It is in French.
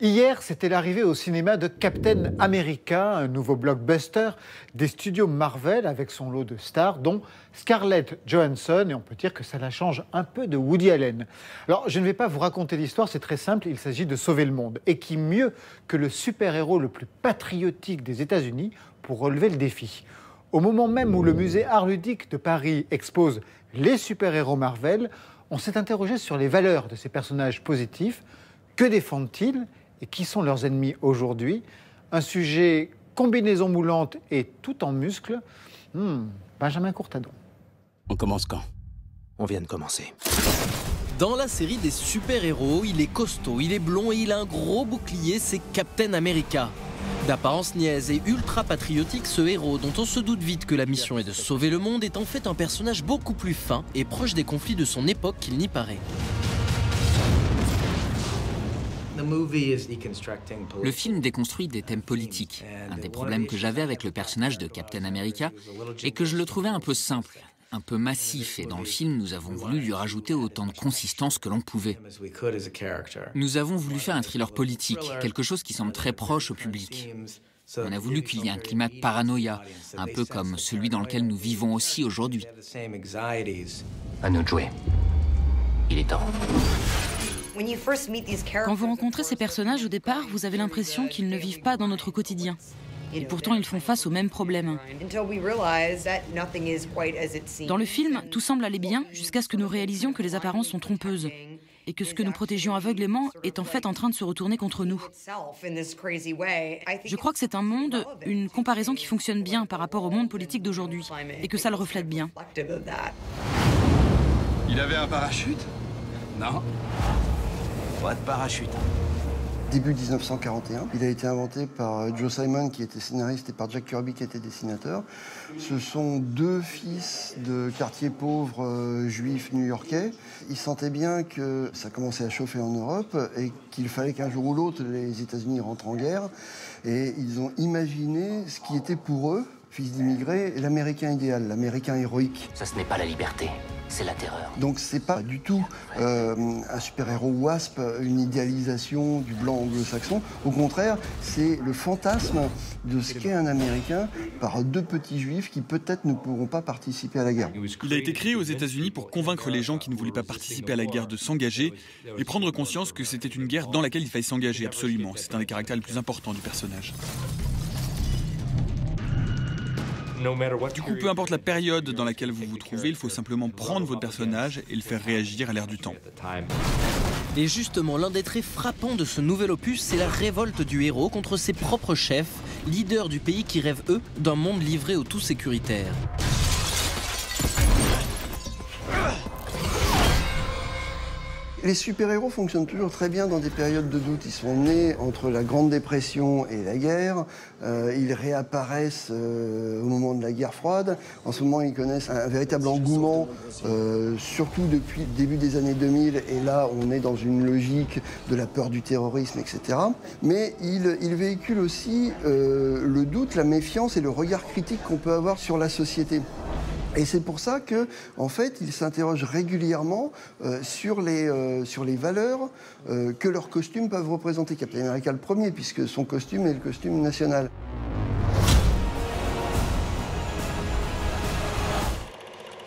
Hier, c'était l'arrivée au cinéma de Captain America, un nouveau blockbuster des studios Marvel avec son lot de stars, dont Scarlett Johansson, et on peut dire que ça la change un peu de Woody Allen. Alors, je ne vais pas vous raconter l'histoire, c'est très simple, il s'agit de sauver le monde. Et qui mieux que le super-héros le plus patriotique des États-Unis pour relever le défi. Au moment même où le musée Art Ludique de Paris expose les super-héros Marvel, on s'est interrogé sur les valeurs de ces personnages positifs. Que défendent-ils et qui sont leurs ennemis aujourd'hui? Un sujet combinaison moulante et tout en muscles. Benjamin Courtadon. On commence quand? On vient de commencer. Dans la série des super-héros, il est costaud, il est blond et il a un gros bouclier, c'est Captain America. D'apparence niaise et ultra patriotique, ce héros, dont on se doute vite que la mission est de sauver le monde, est en fait un personnage beaucoup plus fin et proche des conflits de son époque qu'il n'y paraît. Le film déconstruit des thèmes politiques. Un des problèmes que j'avais avec le personnage de Captain America est que je le trouvais un peu simple, un peu massif, et dans le film, nous avons voulu lui rajouter autant de consistance que l'on pouvait. Nous avons voulu faire un thriller politique, quelque chose qui semble très proche au public. On a voulu qu'il y ait un climat de paranoïa, un peu comme celui dans lequel nous vivons aussi aujourd'hui. À nous de jouer. Il est temps. Quand vous rencontrez ces personnages au départ, vous avez l'impression qu'ils ne vivent pas dans notre quotidien. Et pourtant, ils font face aux mêmes problèmes. Dans le film, tout semble aller bien jusqu'à ce que nous réalisions que les apparences sont trompeuses et que ce que nous protégions aveuglément est en fait en train de se retourner contre nous. Je crois que c'est un monde, une comparaison qui fonctionne bien par rapport au monde politique d'aujourd'hui et que ça le reflète bien. Il avait un parachute? Non. Pas de parachute. Début 1941, il a été inventé par Joe Simon qui était scénariste et par Jack Kirby qui était dessinateur. Ce sont deux fils de quartiers pauvres juifs new-yorkais. Ils sentaient bien que ça commençait à chauffer en Europe et qu'il fallait qu'un jour ou l'autre les États-Unis rentrent en guerre. Et ils ont imaginé ce qui était pour eux, fils d'immigrés, l'Américain idéal, l'Américain héroïque. Ça, ce n'est pas la liberté, c'est la terreur. Donc c'est pas du tout un super-héros wasp, une idéalisation du blanc anglo-saxon. Au contraire, c'est le fantasme de ce qu'est un Américain par deux petits juifs qui peut-être ne pourront pas participer à la guerre. Il a été créé aux États-Unis pour convaincre les gens qui ne voulaient pas participer à la guerre de s'engager et prendre conscience que c'était une guerre dans laquelle il fallait s'engager absolument. C'est un des caractères les plus importants du personnage. Du coup, peu importe la période dans laquelle vous vous trouvez, il faut simplement prendre votre personnage et le faire réagir à l'air du temps. Et justement, l'un des traits frappants de ce nouvel opus, c'est la révolte du héros contre ses propres chefs, leaders du pays qui rêvent, eux, d'un monde livré au tout sécuritaire. Les super-héros fonctionnent toujours très bien dans des périodes de doute. Ils sont nés entre la Grande Dépression et la guerre. Ils réapparaissent au moment de la guerre froide. En ce moment, ils connaissent un véritable engouement, surtout depuis le début des années 2000. Et là, on est dans une logique de la peur du terrorisme, etc. Mais ils véhiculent aussi le doute, la méfiance et le regard critique qu'on peut avoir sur la société. Et c'est pour ça que, en fait, ils s'interrogent régulièrement sur les valeurs que leurs costumes peuvent représenter. Captain America le premier, puisque son costume est le costume national.